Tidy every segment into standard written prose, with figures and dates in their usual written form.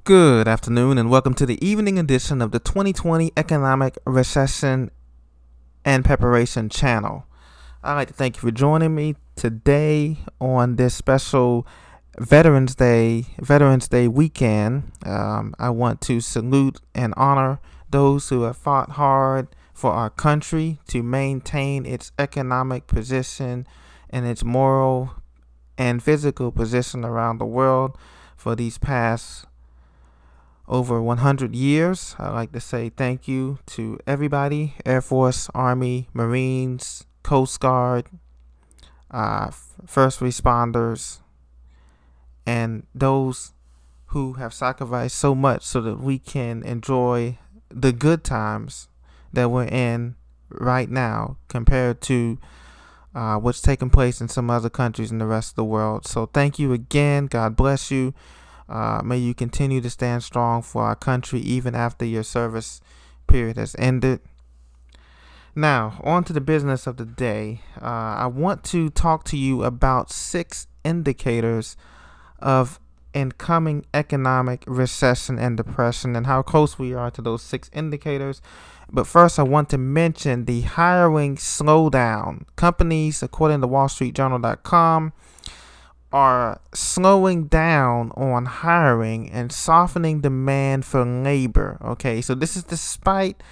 Good afternoon and welcome to the evening edition of the 2020 Economic Recession and Preparation channel. I'd like to thank you for joining me today on this special Veterans Day weekend. I want to salute and honor those who have fought hard for our country to maintain its economic position and its moral and physical position around the world for these past over 100 years. I'd like to say thank you to everybody: Air Force, Army, Marines, Coast Guard, first responders, and those who have sacrificed so much so that we can enjoy the good times that we're in right now compared to what's taking place in some other countries in the rest of the world. So thank you again. God bless you. May you continue to stand strong for our country even after your service period has ended. Now, on to the business of the day. I want to talk to you about 6 indicators of incoming economic recession and depression and how close we are to those 6 indicators. But first, I want to mention the hiring slowdown. Companies, according to wallstreetjournal.com, are slowing down on hiring and softening demand for labor. Okay, so this is despite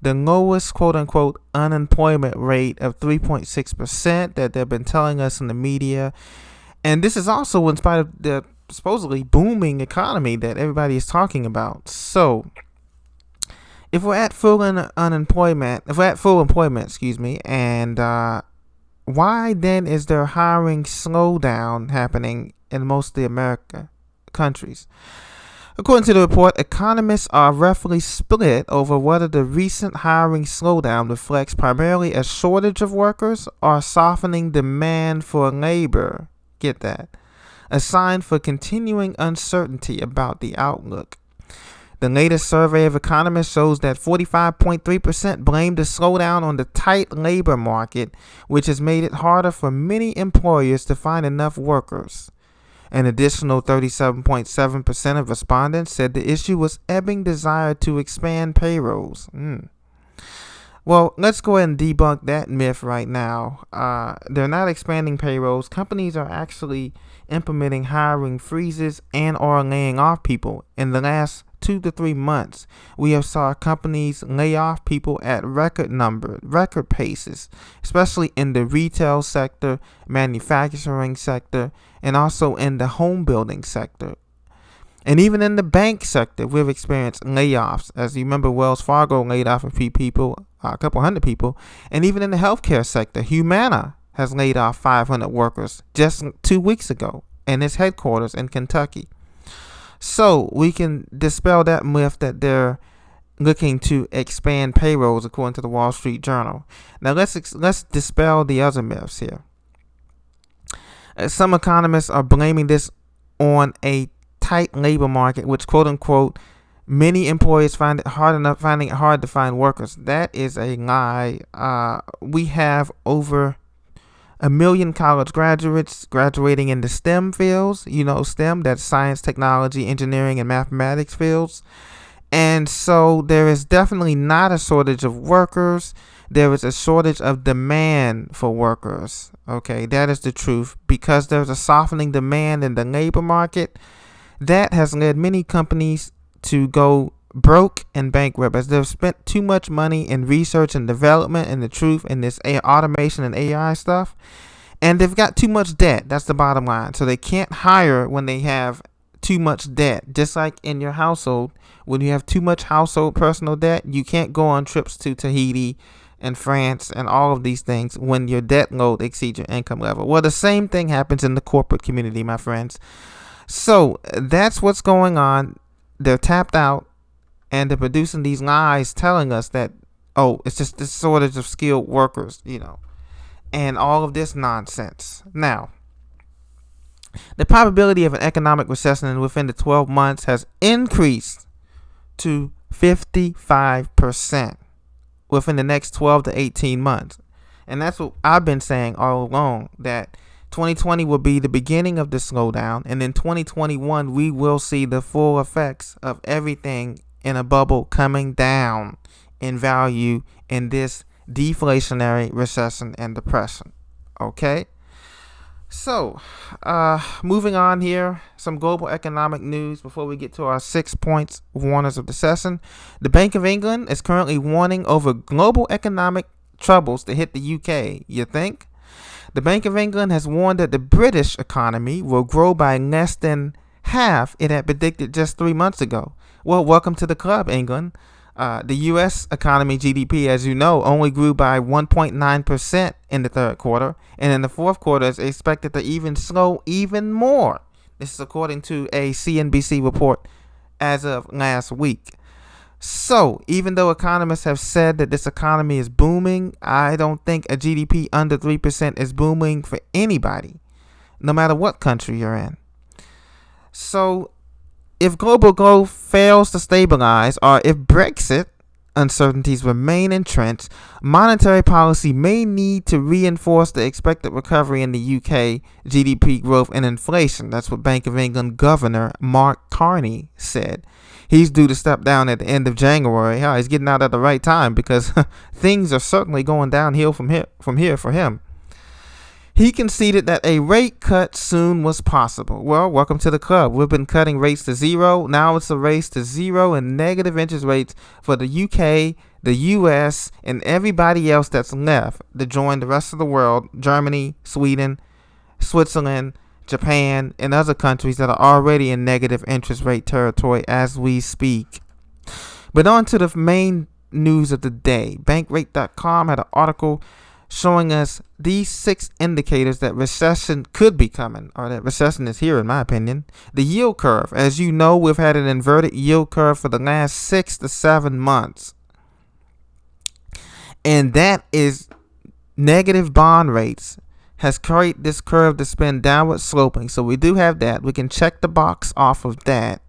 the lowest quote-unquote unemployment rate of 3.6% that they've been telling us in the media. And this is also in spite of the supposedly booming economy that everybody is talking about. So if we're at full employment, and why then is there hiring slowdown happening in most of the American countries? According to the report, economists are roughly split over whether the recent hiring slowdown reflects primarily a shortage of workers or softening demand for labor. Get that? A sign for continuing uncertainty about the outlook. The latest survey of economists shows that 45.3% blame the slowdown on the tight labor market, which has made it harder for many employers to find enough workers. An additional 37.7% of respondents said the issue was ebbing desire to expand payrolls. Well, let's go ahead and debunk that myth right now. They're not expanding payrolls. Companies are actually implementing hiring freezes and or laying off people. In the last 2 to 3 months, we have saw companies lay off people at record paces, especially in the retail sector, manufacturing sector, and also in the home building sector. And even in the bank sector, we've experienced layoffs. As you remember, Wells Fargo laid off a few people, a couple hundred people. And even in the healthcare sector, Humana has laid off 500 workers just 2 weeks ago in its headquarters in Kentucky. So we can dispel that myth that they're looking to expand payrolls, according to the Wall Street Journal. Now let's dispel the other myths here. Some economists are blaming this on a tight labor market, which quote unquote many employers finding it hard to find workers. That is a lie. We have over 1 million college graduates graduating in the STEM fields. You know, STEM, that's science, technology, engineering, and mathematics fields. And so there is definitely not a shortage of workers. There is a shortage of demand for workers. Okay, that is the truth. Because there's a softening demand in the labor market, that has led many companies to go broke and bankrupt as they've spent too much money in research and development and the truth in this automation and AI stuff, and they've got too much debt. That's the bottom line. So they can't hire when they have too much debt. Just like in your household, when you have too much household personal debt, you can't go on trips to Tahiti and France and all of these things when your debt load exceeds your income level. Well, the same thing happens in the corporate community, my friends. So that's what's going on. They're tapped out. And they're producing these lies telling us that, oh, it's just this shortage of skilled workers, and all of this nonsense. Now, the probability of an economic recession within the 12 months has increased to 55% within the next 12 to 18 months. And that's what I've been saying all along, that 2020 will be the beginning of the slowdown, and in 2021 we will see the full effects of everything in a bubble coming down in value in this deflationary recession and depression. Okay? So, moving on here, some global economic news before we get to our 6 points warners of the session. The Bank of England is currently warning over global economic troubles to hit the UK. You think? The Bank of England has warned that the British economy will grow by less than half it had predicted just 3 months ago. Well, welcome to the club, England. The U.S. economy GDP, as you know, only grew by 1.9% in the third quarter, and in the fourth quarter is expected to even slow even more. This is according to a CNBC report as of last week. So, even though economists have said that this economy is booming, I don't think a GDP under 3% is booming for anybody, no matter what country you're in. So, if global growth fails to stabilize, or if Brexit uncertainties remain entrenched, monetary policy may need to reinforce the expected recovery in the UK GDP growth and inflation. That's what Bank of England Governor Mark Carney said. He's due to step down at the end of January. He's getting out at the right time because things are certainly going downhill from here for him. He conceded that a rate cut soon was possible. Well, welcome to the club. We've been cutting rates to zero. Now it's a race to zero and negative interest rates for the UK, the US, and everybody else that's left to join the rest of the world, Germany, Sweden, Switzerland, Japan, and other countries that are already in negative interest rate territory as we speak. But on to the main news of the day. Bankrate.com had an article showing us these 6 indicators that recession could be coming, or that recession is here, in my opinion. The yield curve. As you know, we've had an inverted yield curve for the last 6 to 7 months. And that is negative bond rates has created this curve to spin downward sloping. So we do have that. We can check the box off of that.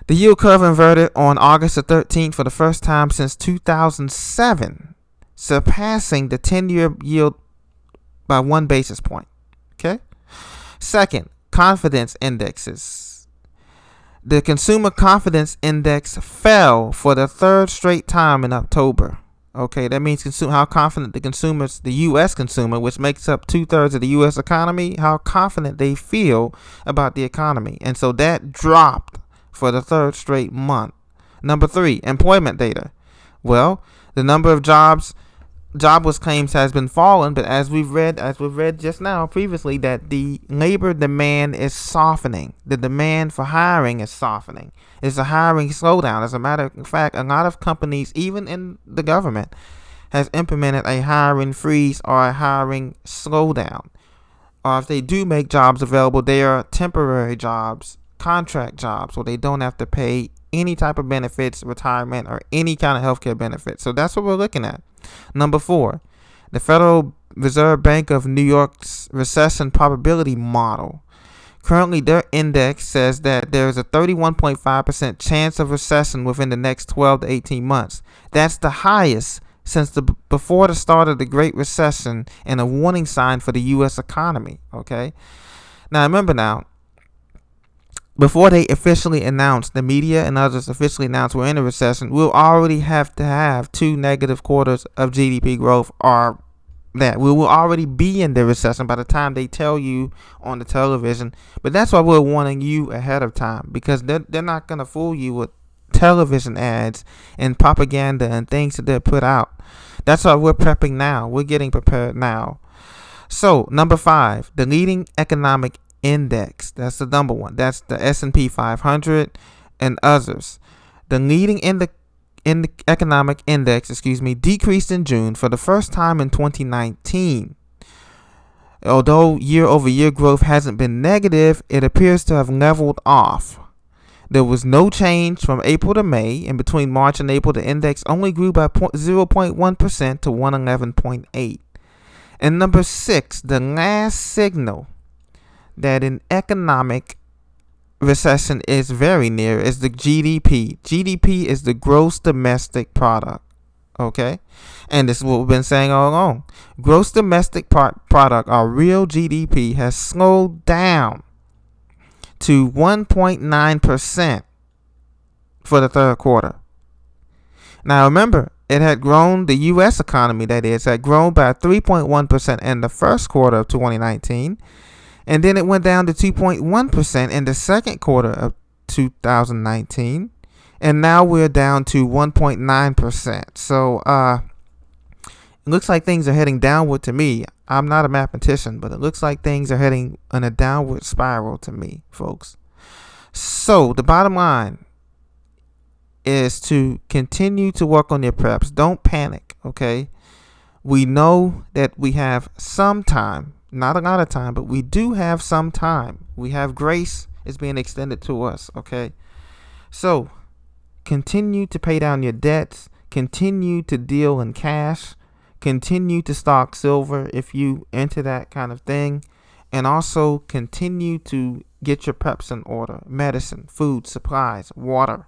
The yield curve inverted on August the 13th for the first time since 2007. Surpassing the 10-year yield by 1 basis point. Okay. Second, confidence indexes. The consumer confidence index fell for the 3rd straight time in October. Okay, that means how confident the U.S. consumer, which makes up 2/3 of the U.S. economy, how confident they feel about the economy. And so that dropped for the 3rd straight month. Number 3, employment data. Well, the number of jobless claims has been falling, but as we've read just now previously, that the labor demand is softening. The demand for hiring is softening. It's a hiring slowdown. As a matter of fact, a lot of companies, even in the government, has implemented a hiring freeze or a hiring slowdown. Or if they do make jobs available, they are temporary jobs, contract jobs, where they don't have to pay any type of benefits, retirement, or any kind of healthcare benefits. So that's what we're looking at. Number 4, the Federal Reserve Bank of New York's recession probability model. Currently, their index says that there is a 31.5% chance of recession within the next 12 to 18 months. That's the highest since before the start of the Great Recession, and a warning sign for the U.S. economy. Okay. Now, remember before they officially announced, the media and others officially announced we're in a recession, we'll already have to have 2 negative quarters of GDP growth, or that we will already be in the recession by the time they tell you on the television. But that's why we're warning you ahead of time, because they're not going to fool you with television ads and propaganda and things that they put out. That's why we're prepping now. We're getting prepared now. So, number 5, the leading economic index. That's the number 1. That's the S&P 500 and others. The leading economic index, decreased in June for the first time in 2019. Although year-over-year growth hasn't been negative, it appears to have leveled off. There was no change from April to May, and between March and April, the index only grew by 0.1% to 111.8. And number 6, the last signal that an economic recession is very near is the GDP. GDP is the gross domestic product. Okay, and this is what we've been saying all along. Gross domestic product, our real GDP, has slowed down to 1.9% for the third quarter. Now remember, it had grown, the U.S. economy, that is, had grown by 3.1% in the first quarter of 2019, and then it went down to 2.1% in the second quarter of 2019, and now we're down to 1.9%. So it looks like things are heading downward to me. I'm not a mathematician, but it looks like things are heading in a downward spiral to me, folks. So the bottom line is to continue to work on your preps. Don't panic, okay? We know that we have some time, not a lot of time, but we do have some time. We have grace is being extended to us, okay? So continue to pay down your debts, continue to deal in cash, continue to stock silver if you into that kind of thing, and also continue to get your preps in order. Medicine, food, supplies, water,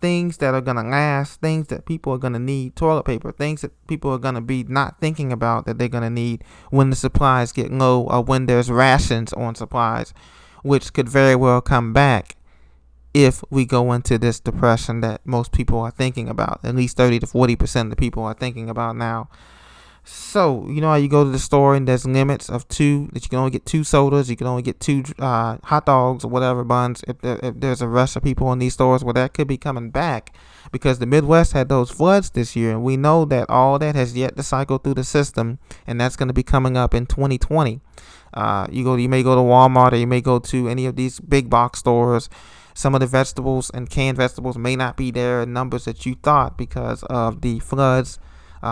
things that are going to last, things that people are going to need, toilet paper, things that people are going to be not thinking about that they're going to need when the supplies get low, or when there's rations on supplies, which could very well come back if we go into this depression that most people are thinking about. At least 30 to 40% of the people are thinking about now. So, you know how you go to the store and there's limits of two, that you can only get 2 sodas, you can only get 2 hot dogs or whatever buns if there's a rush of people in these stores. Well, that could be coming back because the Midwest had those floods this year, and we know that all that has yet to cycle through the system, and that's going to be coming up in 2020. You may go to Walmart, or you may go to any of these big box stores. Some of the vegetables and canned vegetables may not be there in numbers that you thought because of the floods.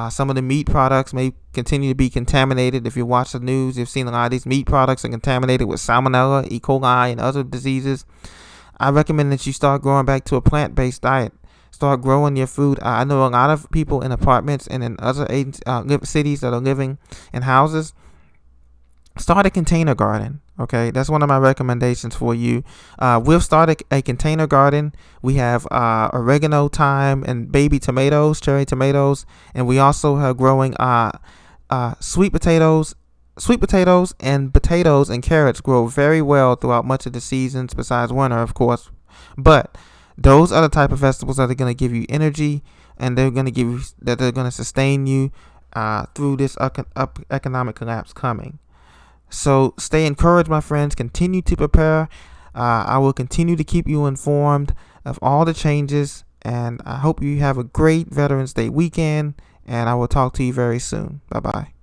Some of the meat products may continue to be contaminated. If you watch the news, you've seen a lot of these meat products are contaminated with salmonella, E. coli, and other diseases. I recommend that you start going back to a plant-based diet. Start growing your food. I know a lot of people in apartments and in other cities that are living in houses. Start a container garden. Okay, that's one of my recommendations for you. We've started a container garden. We have oregano, thyme, and baby tomatoes, cherry tomatoes, and we also are growing sweet potatoes. Sweet potatoes and potatoes and carrots grow very well throughout much of the seasons, besides winter, of course. But those are the type of vegetables that are going to give you energy, and they're going to sustain you through this economic collapse coming. So stay encouraged, my friends. Continue to prepare. I will continue to keep you informed of all the changes, and I hope you have a great Veterans Day weekend, and I will talk to you very soon. Bye-bye.